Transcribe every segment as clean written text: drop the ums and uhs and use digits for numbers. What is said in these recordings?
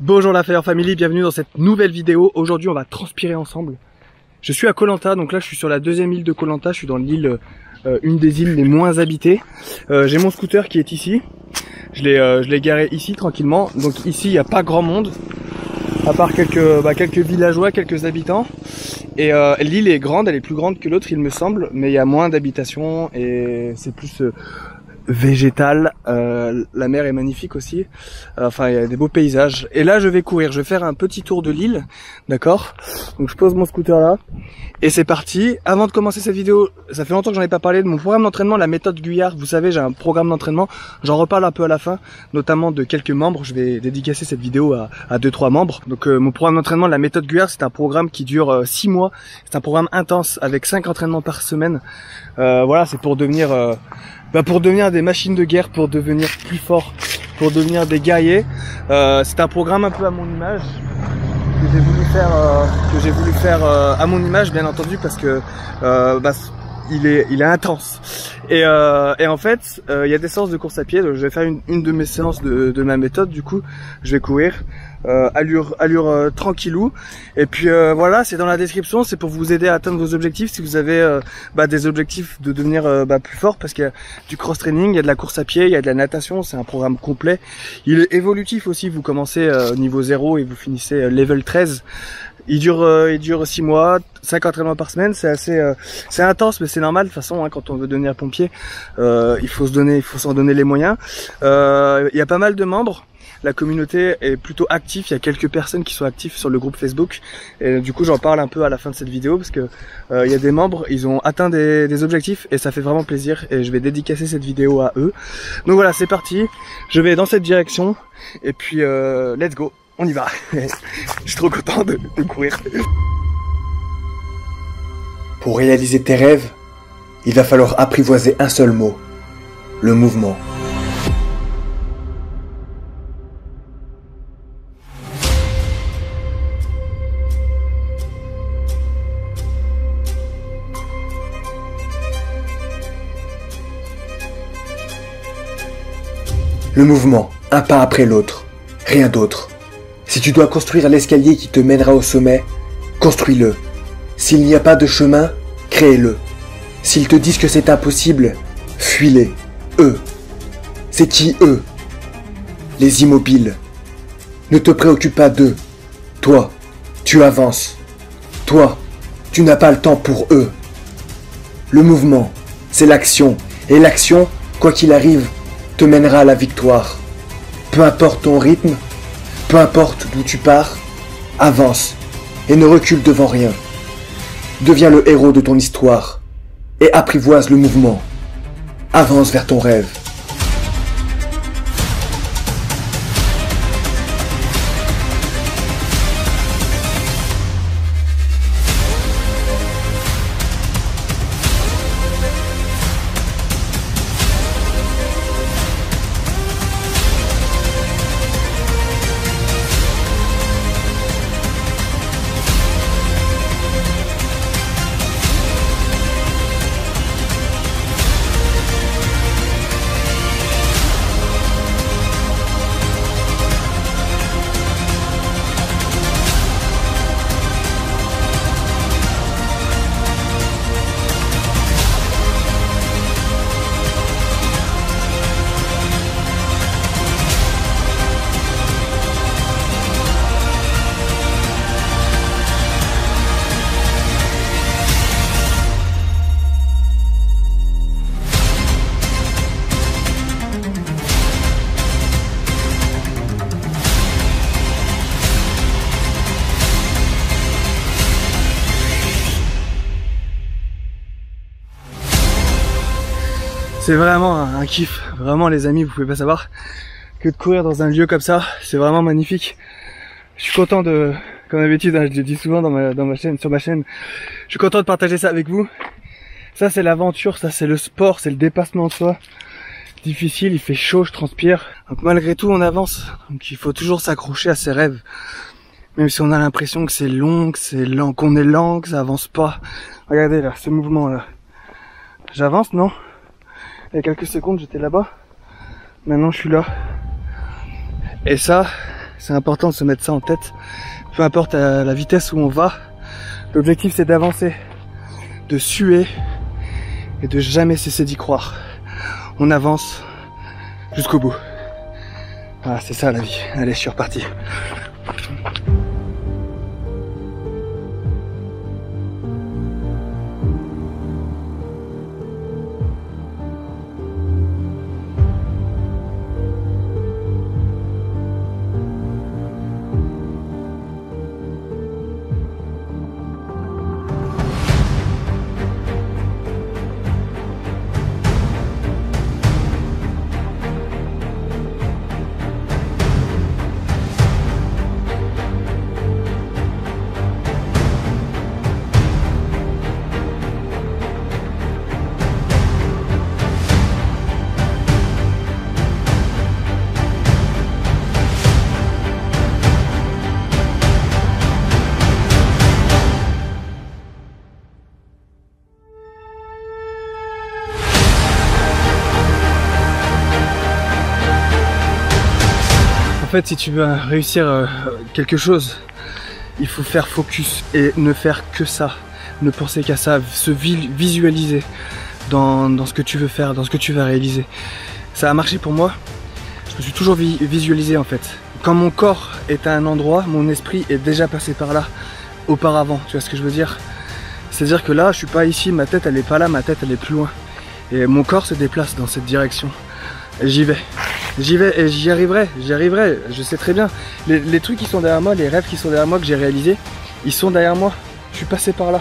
Bonjour la Fire Family, bienvenue dans cette nouvelle vidéo. Aujourd'hui on va transpirer ensemble. Je suis à Koh Lanta, donc là je suis sur la deuxième île de Koh Lanta, je suis dans l'île, une des îles les moins habitées. J'ai mon scooter qui est ici, je l'ai garé ici tranquillement. Donc ici il n'y a pas grand monde, à part quelques villageois, quelques habitants. Et l'île est grande, elle est plus grande que l'autre il me semble, mais il y a moins d'habitations et c'est plus végétal. La mer est magnifique aussi, enfin il y a des beaux paysages. Et là je vais courir, je vais faire un petit tour de l'île, d'accord? Donc je pose mon scooter là et c'est parti. Avant de commencer cette vidéo, ça fait longtemps que j'en ai pas parlé de mon programme d'entraînement, la méthode Guyard. Vous savez, j'ai un programme d'entraînement, j'en reparle un peu à la fin, notamment de quelques membres. Je vais dédicacer cette vidéo à 2-3 membres. Donc mon programme d'entraînement, la méthode Guyard, c'est un programme qui dure 6 mois. C'est un programme intense avec 5 entraînements par semaine. Voilà, c'est pour devenir des machines de guerre, pour devenir plus fort, pour devenir des guerriers. C'est un programme un peu à mon image que j'ai voulu faire à mon image, bien entendu, parce que il est intense. Et en fait, il y a des séances de course à pied. Donc je vais faire une de mes séances de ma méthode. Du coup, je vais courir allure tranquillou. Et puis voilà, c'est dans la description. C'est pour vous aider à atteindre vos objectifs. Si vous avez des objectifs de devenir plus fort, parce qu'il y a du cross training, il y a de la course à pied, il y a de la natation. C'est un programme complet. Il est évolutif aussi. Vous commencez niveau 0 et vous finissez level 13. Il dure 6 mois, 5 entraînements par semaine, c'est intense, mais c'est normal de toute façon, hein, quand on veut devenir pompier, il faut s'en donner les moyens. Il y a pas mal de membres, la communauté est plutôt active, il y a quelques personnes qui sont actives sur le groupe Facebook, et du coup j'en parle un peu à la fin de cette vidéo, parce que il y a des membres, ils ont atteint des objectifs, et ça fait vraiment plaisir, et je vais dédicacer cette vidéo à eux. Donc voilà, c'est parti, je vais dans cette direction, et puis let's go. On y va. Je suis trop content de courir. Pour réaliser tes rêves, il va falloir apprivoiser un seul mot, le mouvement. Le mouvement, un pas après l'autre, rien d'autre. Si tu dois construire l'escalier qui te mènera au sommet, construis-le. S'il n'y a pas de chemin, crée-le. S'ils te disent que c'est impossible, fuis-les. Eux. C'est qui eux? Les immobiles. Ne te préoccupe pas d'eux. Toi, tu avances. Toi, tu n'as pas le temps pour eux. Le mouvement, c'est l'action. Et l'action, quoi qu'il arrive, te mènera à la victoire. Peu importe ton rythme, peu importe d'où tu pars, avance et ne recule devant rien. Deviens le héros de ton histoire et apprivoise le mouvement. Avance vers ton rêve. C'est vraiment un kiff, vraiment les amis, vous pouvez pas savoir que de courir dans un lieu comme ça, c'est vraiment magnifique. Je suis content de, comme d'habitude, hein, je le dis souvent dans ma chaîne, sur ma chaîne, je suis content de partager ça avec vous. Ça c'est l'aventure, ça c'est le sport, c'est le dépassement de soi. Difficile, il fait chaud, je transpire. Donc malgré tout on avance, donc il faut toujours s'accrocher à ses rêves. Même si on a l'impression que c'est long, qu'on est lent, que ça avance pas. Regardez là, ce mouvement là. J'avance, non? Il y a quelques secondes j'étais là-bas, maintenant je suis là. Et ça, C'est important de se mettre ça en tête. Peu importe la vitesse où on va, l'objectif c'est d'avancer, de suer et de jamais cesser d'y croire. On avance jusqu'au bout. Voilà, c'est ça la vie. Allez, je suis reparti. En fait, si tu veux réussir quelque chose, il faut faire focus et ne faire que ça, ne penser qu'à ça, se visualiser dans ce que tu veux faire, dans ce que tu vas réaliser. Ça a marché pour moi, je me suis toujours visualisé en fait. Quand mon corps est à un endroit, mon esprit est déjà passé par là auparavant, tu vois ce que je veux dire? C'est-à-dire que là, je suis pas ici, ma tête elle est pas là, ma tête elle est plus loin. Et mon corps se déplace dans cette direction. J'y vais et j'y arriverai, je sais très bien. Les trucs qui sont derrière moi, les rêves qui sont derrière moi que j'ai réalisés, ils sont derrière moi. Je suis passé par là,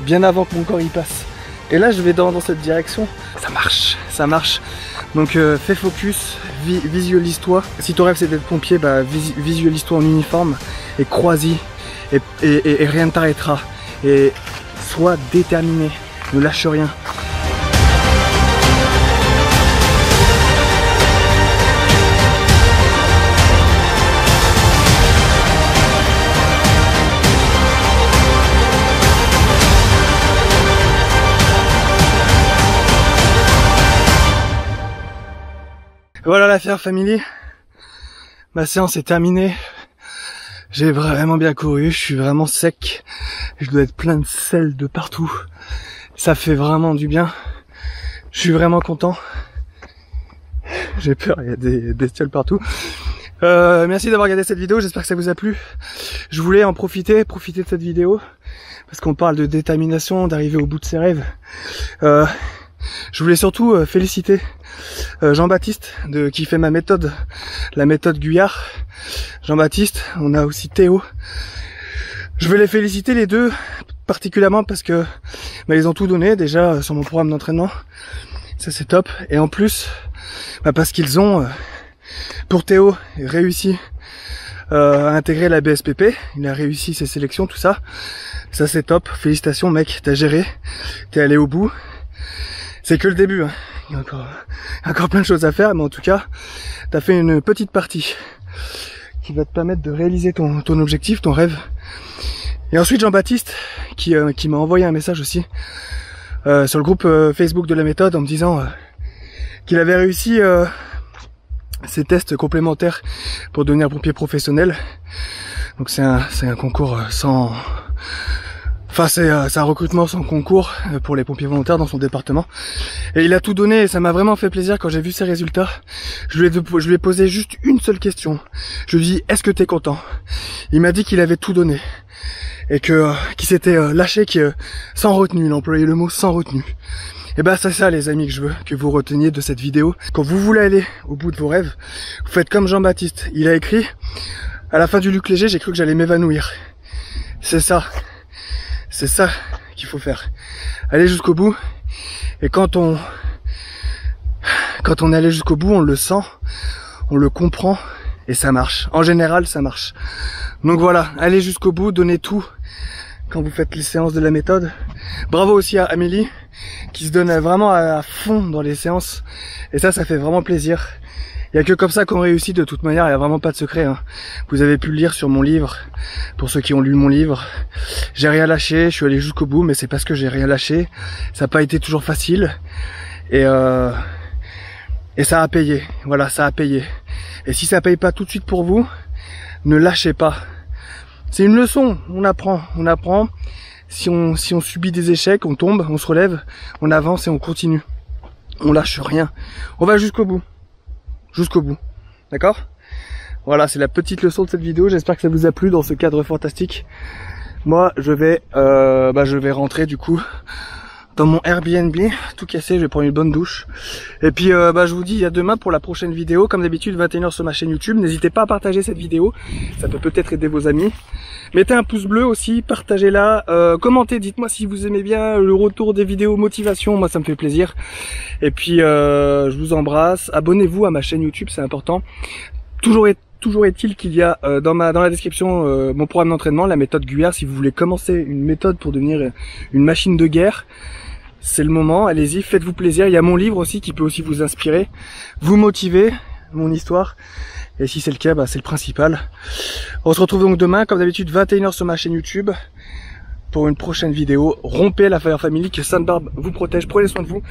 bien avant que mon corps y passe. Et là je vais dans cette direction, ça marche. Donc fais focus, visualise-toi. Si ton rêve c'est d'être pompier, bah, visualise-toi en uniforme et crois-y et rien ne t'arrêtera. Et sois déterminé, ne lâche rien. Voilà la Fier Family, ma séance est terminée, j'ai vraiment bien couru, je suis vraiment sec, je dois être plein de sel de partout, ça fait vraiment du bien, je suis vraiment content, j'ai peur, il y a des bestioles partout. Merci d'avoir regardé cette vidéo, j'espère que ça vous a plu, je voulais en profiter de cette vidéo, parce qu'on parle de détermination, d'arriver au bout de ses rêves. Je voulais surtout féliciter Jean-Baptiste qui fait ma méthode, la méthode Guyard. Jean-Baptiste, on a aussi Théo. Je veux les féliciter les deux particulièrement parce que ils ont tout donné déjà sur mon programme d'entraînement. Ça c'est top. Et en plus, parce qu'ils ont, pour Théo, réussi à intégrer la BSPP. Il a réussi ses sélections, tout ça. Ça c'est top. Félicitations mec, t'as géré, t'es allé au bout. C'est que le début, hein. Il y a encore plein de choses à faire, mais en tout cas, t'as fait une petite partie qui va te permettre de réaliser ton objectif, ton rêve. Et ensuite Jean-Baptiste qui m'a envoyé un message aussi sur le groupe Facebook de la méthode en me disant qu'il avait réussi ses tests complémentaires pour devenir pompier professionnel. Donc c'est un concours sans... Enfin, c'est un recrutement sans concours pour les pompiers volontaires dans son département. Et il a tout donné et ça m'a vraiment fait plaisir quand j'ai vu ses résultats. Je lui ai posé juste une seule question. Je lui ai dit, est-ce que t'es content? Il m'a dit qu'il avait tout donné. Et qu'il s'était lâché, sans retenue. Il a employé le mot sans retenue. Et ben c'est ça les amis que je veux que vous reteniez de cette vidéo. Quand vous voulez aller au bout de vos rêves, vous faites comme Jean-Baptiste. Il a écrit, à la fin du Luc Léger, j'ai cru que j'allais m'évanouir. C'est ça. C'est ça qu'il faut faire. Aller jusqu'au bout. Et quand on est allé jusqu'au bout, on le sent, on le comprend et ça marche. En général, ça marche. Donc voilà, allez jusqu'au bout, donnez tout quand vous faites les séances de la méthode. Bravo aussi à Amélie qui se donne vraiment à fond dans les séances. Et ça fait vraiment plaisir. Il n'y a que comme ça qu'on réussit de toute manière, il n'y a vraiment pas de secret. Hein. Vous avez pu le lire sur mon livre, pour ceux qui ont lu mon livre. J'ai rien lâché, je suis allé jusqu'au bout, mais c'est parce que j'ai rien lâché. Ça n'a pas été toujours facile. Et ça a payé, voilà, ça a payé. Et si ça paye pas tout de suite pour vous, ne lâchez pas. C'est une leçon, on apprend. Si on subit des échecs, on tombe, on se relève, on avance et on continue. On lâche rien. On va jusqu'au bout. Jusqu'au bout. D'accord? Voilà, c'est la petite leçon de cette vidéo. J'espère que ça vous a plu dans ce cadre fantastique. Moi, je vais rentrer du coup dans mon Airbnb, tout cassé, je vais prendre une bonne douche. Et puis je vous dis à demain pour la prochaine vidéo, comme d'habitude 21h sur ma chaîne YouTube. N'hésitez pas à partager cette vidéo, ça peut peut-être aider vos amis. Mettez un pouce bleu aussi, partagez-la, commentez, dites-moi si vous aimez bien le retour des vidéos motivation, moi ça me fait plaisir. Et puis je vous embrasse, abonnez-vous à ma chaîne YouTube, c'est important. Toujours est-il qu'il y a dans la description mon programme d'entraînement, la méthode Guyard. Si vous voulez commencer une méthode pour devenir une machine de guerre, c'est le moment, allez-y, faites-vous plaisir. Il y a mon livre aussi qui peut aussi vous inspirer, vous motiver, mon histoire. Et si c'est le cas, c'est le principal. On se retrouve donc demain, comme d'habitude, 21h sur ma chaîne YouTube, pour une prochaine vidéo. Rompez la Fire Family, que Sainte Barbe vous protège, prenez soin de vous.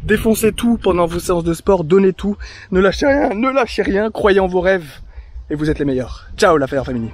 Défoncez tout pendant vos séances de sport, donnez tout, ne lâchez rien, croyez en vos rêves. Et vous êtes les meilleurs. Ciao la Fire Family.